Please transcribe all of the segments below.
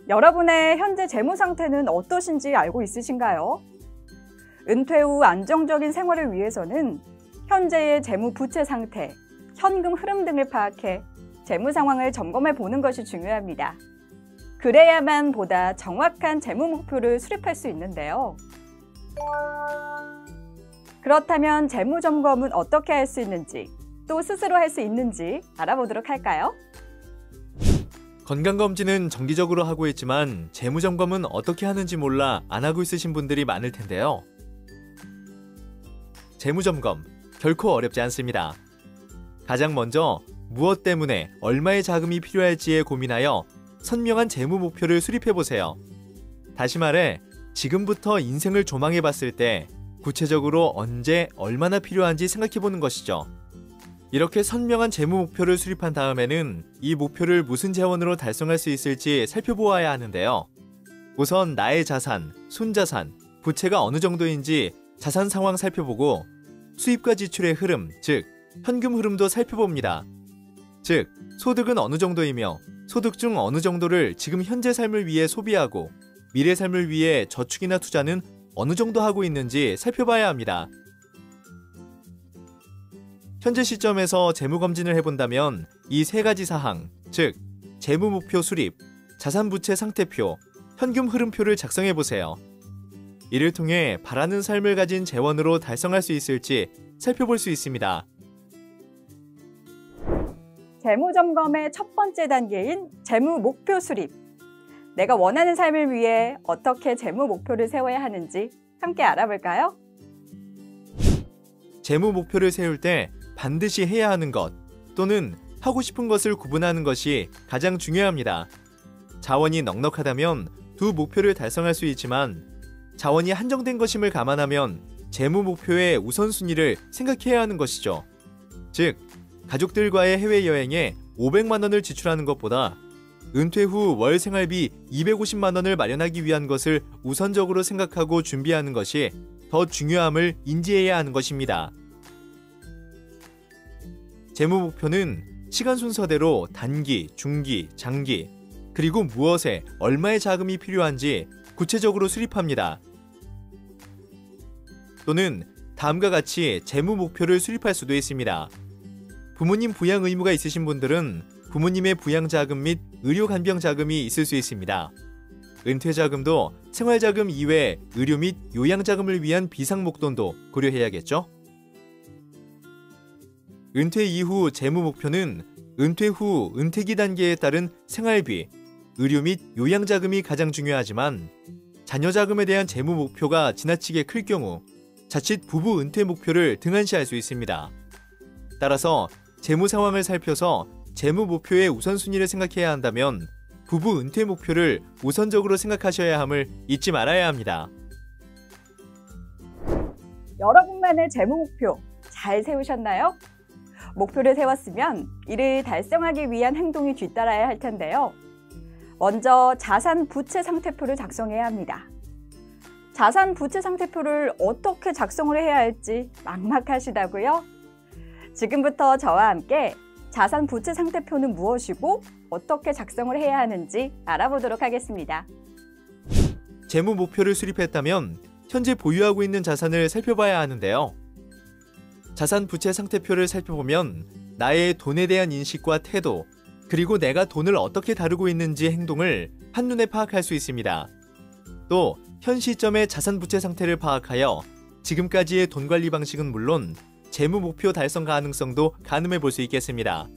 여러분의 현재 재무 상태는 어떠신지 알고 있으신가요? 은퇴 후 안정적인 생활을 위해서는 현재의 재무 부채 상태, 현금 흐름 등을 파악해 재무 상황을 점검해 보는 것이 중요합니다. 그래야만 보다 정확한 재무 목표를 수립할 수 있는데요. 그렇다면 재무 점검은 어떻게 할 수 있는지, 또 스스로 할 수 있는지 알아보도록 할까요? 건강검진은 정기적으로 하고 있지만 재무점검은 어떻게 하는지 몰라 안 하고 있으신 분들이 많을 텐데요. 재무점검, 결코 어렵지 않습니다. 가장 먼저 무엇 때문에 얼마의 자금이 필요할지에 고민하여 선명한 재무 목표를 수립해보세요. 다시 말해, 지금부터 인생을 조망해봤을 때 구체적으로 언제 얼마나 필요한지 생각해보는 것이죠. 이렇게 선명한 재무 목표를 수립한 다음에는 이 목표를 무슨 재원으로 달성할 수 있을지 살펴보아야 하는데요. 우선 나의 자산, 순자산, 부채가 어느 정도인지 자산 상황 살펴보고 수입과 지출의 흐름, 즉 현금 흐름도 살펴봅니다. 즉 소득은 어느 정도이며 소득 중 어느 정도를 지금 현재 삶을 위해 소비하고 미래 삶을 위해 저축이나 투자는 어느 정도 하고 있는지 살펴봐야 합니다. 현재 시점에서 재무검진을 해본다면 이 세 가지 사항, 즉 재무목표 수립, 자산부채 상태표, 현금 흐름표를 작성해보세요. 이를 통해 바라는 삶을 가진 재원으로 달성할 수 있을지 살펴볼 수 있습니다. 재무점검의 첫 번째 단계인 재무목표 수립. 내가 원하는 삶을 위해 어떻게 재무 목표를 세워야 하는지 함께 알아볼까요? 재무 목표를 세울 때 반드시 해야 하는 것 또는 하고 싶은 것을 구분하는 것이 가장 중요합니다. 자원이 넉넉하다면 두 목표를 달성할 수 있지만 자원이 한정된 것임을 감안하면 재무 목표의 우선순위를 생각해야 하는 것이죠. 즉, 가족들과의 해외여행에 500만 원을 지출하는 것보다 은퇴 후 월 생활비 250만 원을 마련하기 위한 것을 우선적으로 생각하고 준비하는 것이 더 중요함을 인지해야 하는 것입니다. 재무 목표는 시간 순서대로 단기, 중기, 장기, 그리고 무엇에 얼마의 자금이 필요한지 구체적으로 수립합니다. 또는 다음과 같이 재무 목표를 수립할 수도 있습니다. 부모님 부양 의무가 있으신 분들은 부모님의 부양자금 및 의료간병자금이 있을 수 있습니다. 은퇴자금도 생활자금 이외 의료 및 요양자금을 위한 비상목돈도 고려해야겠죠? 은퇴 이후 재무 목표는 은퇴 후 은퇴기 단계에 따른 생활비, 의료 및 요양자금이 가장 중요하지만 자녀자금에 대한 재무 목표가 지나치게 클 경우 자칫 부부 은퇴 목표를 등한시할 수 있습니다. 따라서 재무 상황을 살펴서 재무 목표의 우선순위를 생각해야 한다면 부부 은퇴 목표를 우선적으로 생각하셔야 함을 잊지 말아야 합니다. 여러분만의 재무 목표 잘 세우셨나요? 목표를 세웠으면 이를 달성하기 위한 행동이 뒤따라야 할 텐데요. 먼저 자산 부채 상태표를 작성해야 합니다. 자산 부채 상태표를 어떻게 작성을 해야 할지 막막하시다고요? 지금부터 저와 함께 자산 부채 상태표는 무엇이고 어떻게 작성을 해야 하는지 알아보도록 하겠습니다. 재무 목표를 수립했다면 현재 보유하고 있는 자산을 살펴봐야 하는데요. 자산 부채 상태표를 살펴보면 나의 돈에 대한 인식과 태도, 그리고 내가 돈을 어떻게 다루고 있는지 행동을 한눈에 파악할 수 있습니다. 또 현 시점의 자산 부채 상태를 파악하여 지금까지의 돈 관리 방식은 물론 재무 목표 달성 가능성도 가늠해 볼 수 있겠습니다.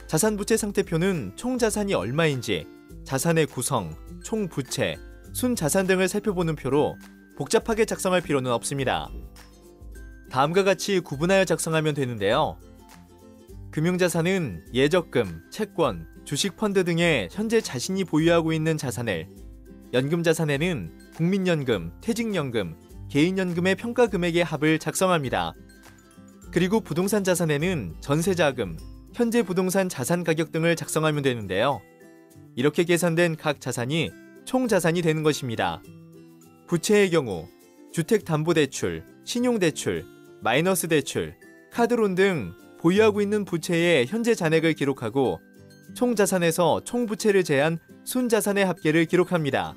자산 부채 상태표는 총 자산이 얼마인지, 자산의 구성, 총 부채, 순자산 등을 살펴보는 표로 복잡하게 작성할 필요는 없습니다. 다음과 같이 구분하여 작성하면 되는데요. 금융자산은 예적금, 채권, 주식펀드 등의 현재 자신이 보유하고 있는 자산을, 연금자산에는 국민연금, 퇴직연금, 개인연금의 평가 금액의 합을 작성합니다. 그리고 부동산 자산에는 전세자금, 현재 부동산 자산 가격 등을 작성하면 되는데요. 이렇게 계산된 각 자산이 총 자산이 되는 것입니다. 부채의 경우 주택담보대출, 신용대출, 마이너스 대출, 카드론 등 보유하고 있는 부채의 현재 잔액을 기록하고 총 자산에서 총 부채를 제한 순자산의 합계를 기록합니다.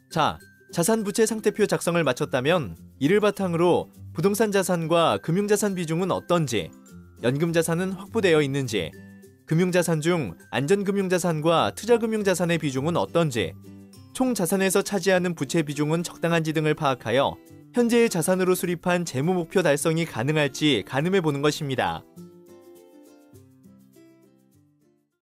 자, 자산 부채 상태표 작성을 마쳤다면 이를 바탕으로 부동산 자산과 금융자산 비중은 어떤지, 연금자산은 확보되어 있는지, 금융자산 중 안전금융자산과 투자금융자산의 비중은 어떤지, 총 자산에서 차지하는 부채 비중은 적당한지 등을 파악하여 현재의 자산으로 수립한 재무 목표 달성이 가능할지 가늠해 보는 것입니다.